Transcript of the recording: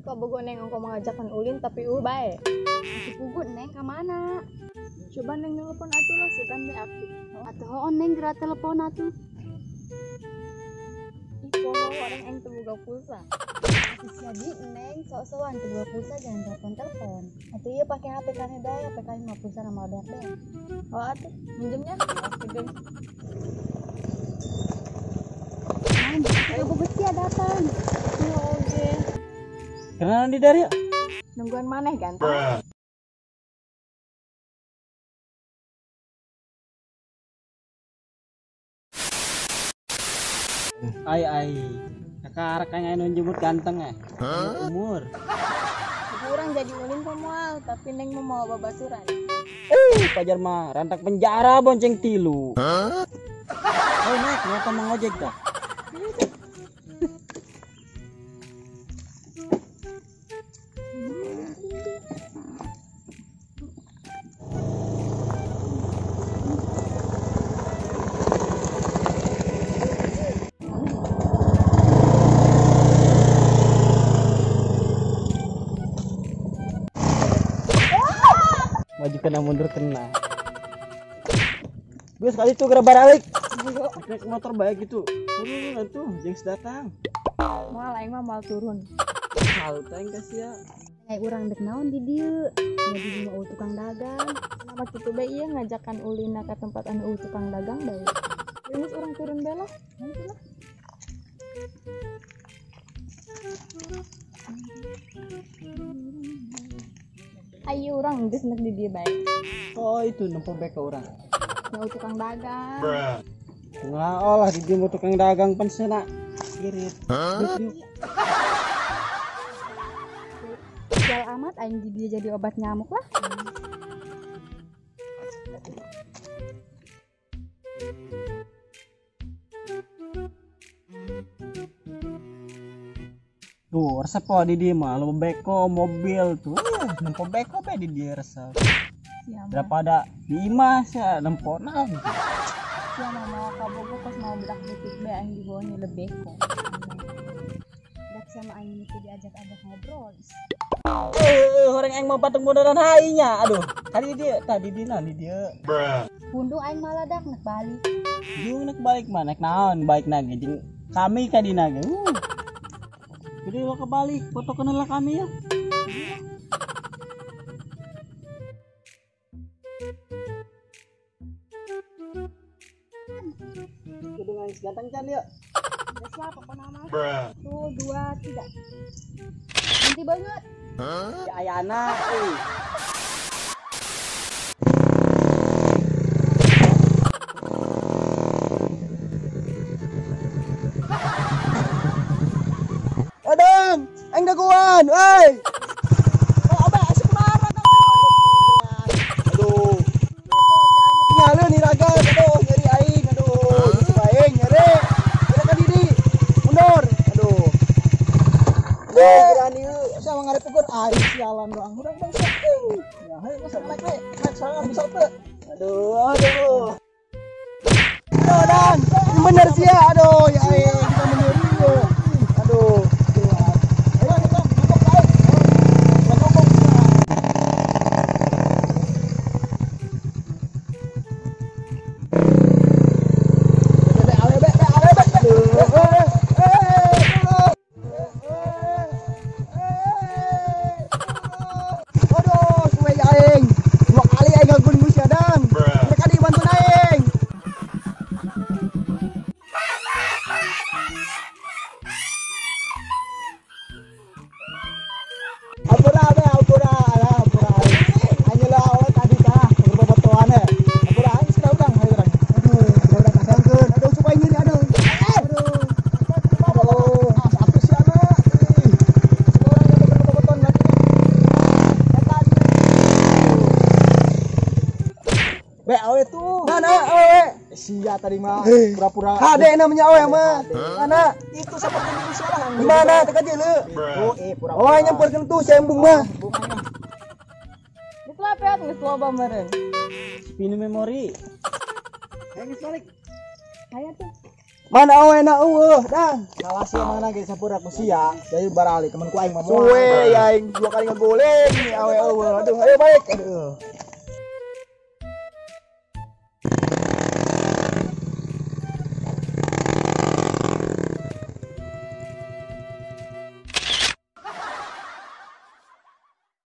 Kau bogo neng engkau mengajakkan ulin tapi baik. Masih pugut neng ke mana? Coba neng telepon atuh lah setan be aktif. Atau neng gerak telepon atuh. Iko orang eng tebuga pulsa. Jadi neng sok-sokan tebuga pulsa jangan telepon. Atau iya pakai HP kane daya, HP kane mah pulsa nama berde. Oh atuh minjemnya. Oke deh. Ayo bogo sia datang. Oke. Karena di dari Nungguan maneh ganteng. ai kakak yang anu jemput ganteng umur Kurang jadi ulin pemual tapi neng mau babasuran. pajar mah rantak penjara bonceng tilu. Oh naik kenapa mengojek dah? Maju kena mundur kena. Gue sekali tuh gerak balik. Naik motor baik gitu. Turun tuh, Jengs datang. Mal aing mah mal turun. Hal teng kasih ya. Kayak urang dek naon di dieu. Jadi di mau tukang dagang. Kenapa kitu bae ieu ngajakan ulin ke tempat anu tukang dagang bae. Terus orang turun bela. Nanti lah. Ayo orang geus nek di dieu bae. Oh itu nempo bek ke orang. Mau tukang dagang. Nah, olah di dia mau tukang dagang pensena. Irit. Jual amat aing di dia jadi obat nyamuk lah. Tuh, resep kok di dia mah lo beko mobil tuh. Nempo beko be di dia resep. Daripada di Imas ya nempo naon. Ya mau kabogo pas mau berak detik bae aing di bawahnya lebih kok. Dak sama aing itu diajak-ajak ngobrol. Orang yang mau patung modern hainya. Aduh, tadi dia. Pundu aing malah dak nek balik. Jung nak balik mana? Nek naon balik nage jeung kami ka dina ge. Jadi lo kebalik, foto kenal kami ya. Dengan ganteng can ya. Ada siapa kok nama? Tuh 2 3. Nanti banget. Ya ayana Odong, ang gaguan, ay! Oh, aba, asik marah ka. Aduh. Nyalo ni raga, aduh, nyari aing, aduh. Aing nyari. Ada kan didi. Mundur. Aduh. Berani saya mengarep pukul ari sialan doang. Urang bangsa. Ya, hayu masa naik. Naik sarang bisa teu. Aduh. Aduh, Dan. Bener sih ya. Aduh, ya aing kita menyeri. Aduh. sia tadi mah Eh. pura-pura. Hade namanya awe mah. Mana? Itu seperti Indonesia lah. Di mana teka dia lu? Oh, pura-pura. Oh, nyamperkeun tuh sembung mah. Bunganya. Itu apa ya geus loba meureun. Pinu memori. Geus balik. Aya tuh. Mana awe na dah. Salah sih mana ge sapura ku sia. Jadi barali teman ku aing mah. Suwe aing 2 kali ngegoleng nih awe eueuh. Aduh, ayo balik. Aduh.